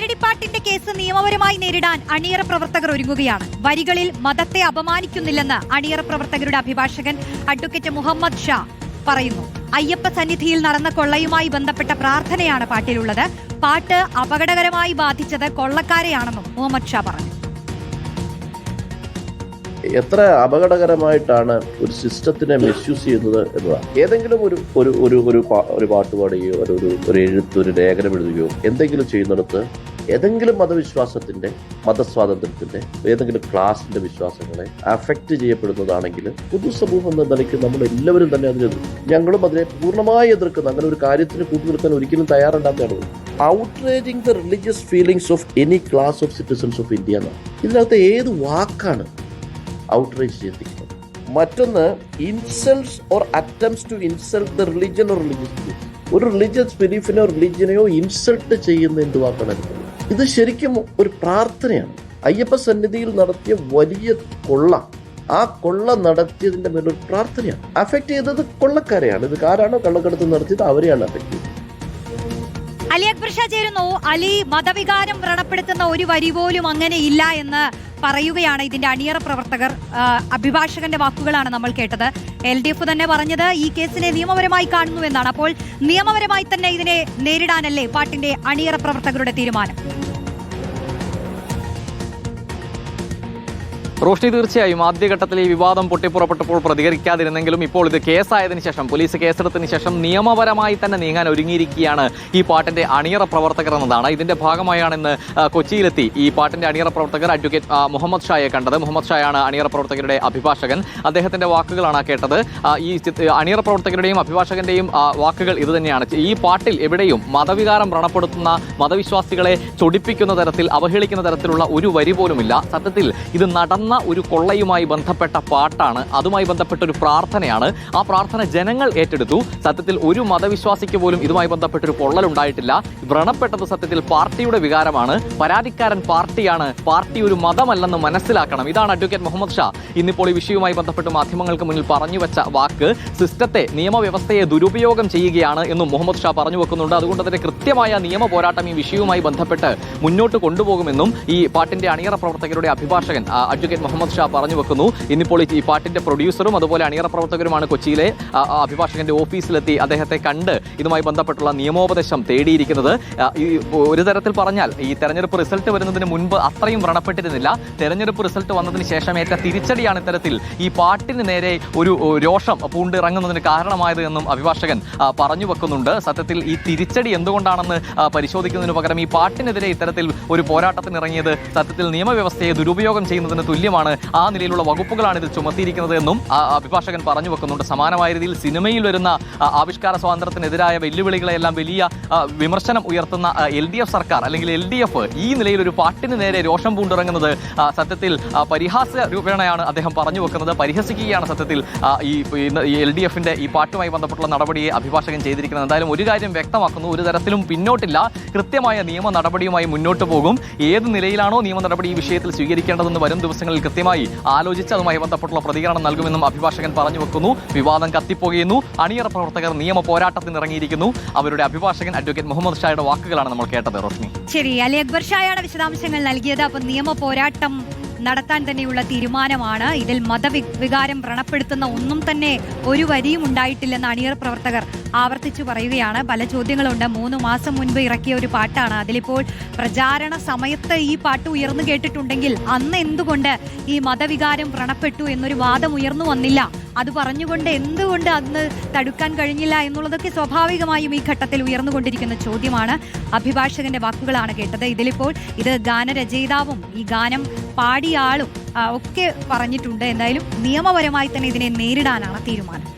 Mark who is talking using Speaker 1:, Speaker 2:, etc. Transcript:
Speaker 1: പാരഡിപ്പാട്ടിന്റെ case നിയമപരമായി നേരിടാൻ അണിയറ പ്രവർത്തകർ ഒരുങ്ങുകയാണ്. വരികളിൽ മതത്തെ അപമാനിക്കുന്നില്ലെന്ന് അണിയറ പ്രവർത്തകരുടെ അഭിഭാഷകൻ അഡ്വക്കേറ്റ് മുഹമ്മദ് ഷാ പറയുന്നു. അയ്യപ്പ സന്നിധിയിൽ നടന്ന കൊള്ളയുമായി ബന്ധപ്പെട്ട പ്രാർത്ഥനയാണ് പാട്ടിലുള്ളത്. പാട്ട് അപകടകരമായി ബാധിച്ചത് കൊള്ളക്കാരെയാണെന്നും മുഹമ്മദ് ഷാ പറഞ്ഞു.
Speaker 2: എത്ര അപകടകരമായിട്ടാണ് ഒരു സിസ്റ്റത്തിനെ മിസ്യൂസ് ചെയ്യുന്നത് എന്നതാണ്. ഏതെങ്കിലും ഒരു പാട്ട് പാടുകയോ ഒരു എഴുത്ത് ഒരു ലേഖനം എഴുതുകയോ എന്തെങ്കിലും ചെയ്യുന്നിടത്ത് ഏതെങ്കിലും മതവിശ്വാസത്തിന്റെ മതസ്വാതന്ത്ര്യത്തിന്റെ ഏതെങ്കിലും ക്ലാസിന്റെ വിശ്വാസങ്ങളെ അഫക്റ്റ് ചെയ്യപ്പെടുന്നതാണെങ്കിൽ പൊതുസമൂഹം എന്ന നിലയ്ക്ക് നമ്മൾ എല്ലാവരും തന്നെ അതിനെ ഞങ്ങളും അതിനെ പൂർണ്ണമായി എതിർക്കുന്നു. അങ്ങനെ ഒരു കാര്യത്തിന് കൂട്ടുനിൽക്കാൻ ഒരിക്കലും തയ്യാറുണ്ടാകുകയാണ്. Outraging the religious feelings of any class of citizens of India എന്നാണ്. ഇതിനകത്ത് ഏത് വാക്കാണ് ഔട്ട്റേജ് ചെയ്തിരിക്കുന്നത്? മറ്റൊന്ന്, insults or attempts to insult the religion or religious belief. ഒരു റിലീജിയസ് ബിലീഫിനെയോ റിലീജിയനെയോ ഇൻസൾട്ട് ചെയ്യുന്ന എന്ത് വാക്കാണ്? ഇത് ശരിക്കും ഒരു പ്രാർത്ഥനയാണ്. അയ്യപ്പ സന്നിധിയിൽ നടത്തിയ വലിയ കൊള്ള, ആ കൊള്ള നടത്തിയതിന്റെ മേലൊരു പ്രാർത്ഥനയാണ്. അഫക്ട് ചെയ്തത് കൊള്ളക്കാരെയാണ്. ഇത് ആരാണോ കള്ളക്കടത്ത് നടത്തിയത് അവരെയാണ് അഫക്ട് ചെയ്തത്.
Speaker 1: അലി അക്ബർ ഷാ ചേരുന്നു. അലി, മതവികാരം വ്രണപ്പെടുത്തുന്ന ഒരു വരി പോലും അങ്ങനെ ഇല്ല എന്ന് പറയുകയാണ് ഇതിന്റെ അണിയറ പ്രവർത്തകർ. അഭിഭാഷകന്റെ വാക്കുകളാണ് നമ്മൾ കേട്ടത്. LDF തന്നെ പറഞ്ഞത് ഈ കേസിനെ നിയമപരമായി കാണുന്നുവെന്നാണ്. അപ്പോൾ നിയമപരമായി തന്നെ ഇതിനെ നേരിടാനല്ലേ പാട്ടിന്റെ അണിയറ പ്രവർത്തകരുടെ തീരുമാനം?
Speaker 3: റോഷ്നി, തീർച്ചയായും ആദ്യഘട്ടത്തിൽ ഈ വിവാദം പൊട്ടിപ്പുറപ്പെട്ടപ്പോൾ പ്രതികരിക്കാതിരുന്നെങ്കിലും ഇപ്പോൾ ഇത് കേസായതിനു ശേഷം, പോലീസ് കേസെടുത്തതിന് ശേഷം നിയമപരമായി തന്നെ നീങ്ങാൻ ഒരുങ്ങിയിരിക്കുകയാണ് ഈ പാട്ടിന്റെ അണിയറ പ്രവർത്തകർ എന്നതാണ്. ഇതിന്റെ ഭാഗമായാണ് ഇന്ന് കൊച്ചിയിലെത്തി ഈ പാട്ടിന്റെ അണിയറ പ്രവർത്തകർ അഡ്വക്കേറ്റ് മുഹമ്മദ് ഷായെ കണ്ടത്. മുഹമ്മദ് ഷായാണ് അണിയറ പ്രവർത്തകരുടെ അഭിഭാഷകൻ. അദ്ദേഹത്തിന്റെ വാക്കുകളാണ് കേട്ടത്. ഈ അണിയറ പ്രവർത്തകരുടെയും അഭിഭാഷകന്റെയും വാക്കുകൾ ഇത് തന്നെയാണ്. ഈ പാട്ടിൽ എവിടെയും മതവികാരം വ്രണപ്പെടുത്തുന്ന, മതവിശ്വാസികളെ ചൊടിപ്പിക്കുന്ന തരത്തിൽ, അവഹേളിക്കുന്ന തരത്തിലുള്ള ഒരു വരി പോലുമില്ല. സത്യത്തിൽ ഇത് നടന്ന ഒരു കൊള്ളയുമായി ബന്ധപ്പെട്ട പാട്ടാണ്. അതുമായി ബന്ധപ്പെട്ട ഒരു പ്രാർത്ഥനയാണ്. ആ പ്രാർത്ഥന ജനങ്ങൾ ഏറ്റെടുത്തു. സത്യത്തിൽ ഒരു മതവിശ്വാസിക്ക് പോലും ഇതുമായി ബന്ധപ്പെട്ടൊരു പൊള്ളലുണ്ടായിട്ടില്ല. വ്രണപ്പെട്ടത് സത്യത്തിൽ പാർട്ടിയുടെ വികാരമാണ്. പരാതിക്കാരൻ പാർട്ടിയാണ്. പാർട്ടി ഒരു മതമല്ലെന്ന് മനസ്സിലാക്കണം. ഇതാണ് അഡ്വക്കേറ്റ് മുഹമ്മദ് ഷാ ഇന്നിപ്പോൾ ഈ വിഷയവുമായി ബന്ധപ്പെട്ട് മാധ്യമങ്ങൾക്ക് മുന്നിൽ പറഞ്ഞു വെച്ച വാക്ക്. സിസ്റ്റത്തെ, നിയമവ്യവസ്ഥയെ ദുരുപയോഗം ചെയ്യുകയാണ് എന്നും മുഹമ്മദ് ഷാ പറഞ്ഞു വെക്കുന്നുണ്ട്. അതുകൊണ്ട് തന്നെ കൃത്യമായ നിയമ പോരാട്ടം ഈ വിഷയവുമായി ബന്ധപ്പെട്ട് മുന്നോട്ട് കൊണ്ടുപോകുമെന്നും ഈ പാട്ടിന്റെ അണിയറ പ്രവർത്തകരുടെ അഭിഭാഷകൻ അഡ്വക്കേറ്റ് മുഹമ്മദ് ഷാ പറഞ്ഞു വെക്കുന്നു. ഇന്നിപ്പോൾ ഈ പാട്ടിന്റെ പ്രൊഡ്യൂസറും അതുപോലെ അണിയറ പ്രവർത്തകരുമാണ് കൊച്ചിയിലെ അഭിഭാഷകന്റെ ഓഫീസിലെത്തി അദ്ദേഹത്തെ കണ്ട് ഇതുമായി ബന്ധപ്പെട്ടുള്ള നിയമോപദേശം തേടിയിരിക്കുന്നത്. ഈ ഒരു തരത്തിൽ പറഞ്ഞാൽ ഈ തെരഞ്ഞെടുപ്പ് റിസൾട്ട് വരുന്നതിന് മുൻപ് അത്രയും വ്രണപ്പെട്ടിരുന്നില്ല. തെരഞ്ഞെടുപ്പ് റിസൾട്ട് വന്നതിന് ശേഷം ഏറ്റ തിരിച്ചടിയാണ് ഇത്തരത്തിൽ ഈ പാട്ടിന് നേരെ ഒരു രോഷം പൂണ്ടിറങ്ങുന്നതിന് കാരണമായത് എന്നും അഭിഭാഷകൻ പറഞ്ഞു വെക്കുന്നുണ്ട്. സത്യത്തിൽ ഈ തിരിച്ചടി എന്തുകൊണ്ടാണെന്ന് പരിശോധിക്കുന്നതിന് പകരം ഈ പാട്ടിനെതിരെ ഇത്തരത്തിൽ ഒരു പോരാട്ടത്തിനിറങ്ങിയത് സത്യത്തിൽ നിയമവ്യവസ്ഥയെ ദുരുപയോഗം ചെയ്യുന്നതിന് തുല്യമാണ്. ആ നിലയിലുള്ള വകുപ്പുകളാണ് ഇതിൽ ചുമത്തിയിരിക്കുന്നത് എന്നും അഭിഭാഷകൻ പറഞ്ഞു വെക്കുന്നുണ്ട്. സമാനമായ രീതിയിൽ സിനിമയിൽ വരുന്ന ആവിഷ്കാര സ്വാതന്ത്ര്യത്തിനെതിരായ വെല്ലുവിളികളെല്ലാം വലിയ വിമർശനം ഉയർത്തുന്ന LDF സർക്കാർ അല്ലെങ്കിൽ LDF ഈ നിലയിൽ ഒരു പാട്ടിന് നേരെ രോഷം പൂണ്ടിറങ്ങുന്നത് സത്യത്തിൽ പരിഹാസ രൂപേണയാണ് അദ്ദേഹം പറഞ്ഞു വെക്കുന്നത്. പരിഹസിക്കുകയാണ് സത്യത്തിൽ ഈ LDFന്റെ ഈ പാട്ടുമായി ബന്ധപ്പെട്ടുള്ള നടപടിയെ അഭിഭാഷകൻ ചെയ്തിരിക്കുന്നത്. എന്തായാലും ഒരു കാര്യം വ്യക്തമാക്കുന്നു, ഒരു തരത്തിലും പിന്നോട്ടില്ല. കൃത്യമായ നിയമ നടപടിയുമായി മുന്നോട്ട് പോകും. ഏത് നിലയിലാണോ നിയമ നടപടി ഈ വിഷയത്തിൽ സ്വീകരിക്കേണ്ടതെന്ന് വരും ദിവസങ്ങളിൽ കൃത്യമായി ആലോചിച്ച് അതുമായി ബന്ധപ്പെട്ടുള്ള പ്രതികരണം നൽകുമെന്നും അഭിഭാഷകൻ പറഞ്ഞു വെക്കുന്നു. വിവാദം കത്തിപ്പോകുന്നു. അണിയറ പ്രവർത്തകർ നിയമ പോരാട്ടത്തിന് ഇറങ്ങിയിരിക്കുന്നു. അവരുടെ അഭിഭാഷകൻ അഡ്വക്കേറ്റ് മുഹമ്മദ് ഷായുടെ വാക്കുകളാണ് നമ്മൾ കേട്ടത്. റോഷ്നി,
Speaker 1: ശരി. അലി അക്ബർ ഷായാണ് വിശദാംശങ്ങൾ നൽകിയത്. അപ്പൊ നിയമ പോരാട്ടം നടത്താൻ തന്നെയുള്ള തീരുമാനമാണ്. ഇതിൽ മതവികാരം വ്രണപ്പെടുത്തുന്ന ഒന്നും തന്നെ ഒരു വരിയും ഉണ്ടായിട്ടില്ലെന്ന് അണിയർ പ്രവർത്തകർ ആവർത്തിച്ചു പറയുകയാണ്. പല ചോദ്യങ്ങളുണ്ട്. 3 മാസം മുൻപ് ഇറക്കിയ ഒരു പാട്ടാണ്. അതിലിപ്പോൾ പ്രചാരണ സമയത്ത് ഈ പാട്ട് ഉയർന്നു കേട്ടിട്ടുണ്ടെങ്കിൽ അന്ന് എന്തുകൊണ്ട് ഈ മതവികാരം വ്രണപ്പെട്ടു എന്നൊരു വാദം ഉയർന്നു വന്നില്ല? അത് പറഞ്ഞുകൊണ്ട് എന്തുകൊണ്ട് അന്ന് തടുക്കാൻ കഴിഞ്ഞില്ല എന്നുള്ളതൊക്കെ സ്വാഭാവികമായും ഈ ഘട്ടത്തിൽ ഉയർന്നുകൊണ്ടിരിക്കുന്ന ചോദ്യമാണ്. അഭിഭാഷകന്റെ വാക്കുകളാണ് കേട്ടത്. ഇതിലിപ്പോൾ ഇത് ഗാനരചയിതാവും ഈ ഗാനം പാടിയ ആളും ഒക്കെ പറഞ്ഞിട്ടുണ്ട്. എന്തായാലും നിയമപരമായി തന്നെ ഇതിനെ നേരിടാനാണ് തീരുമാനം.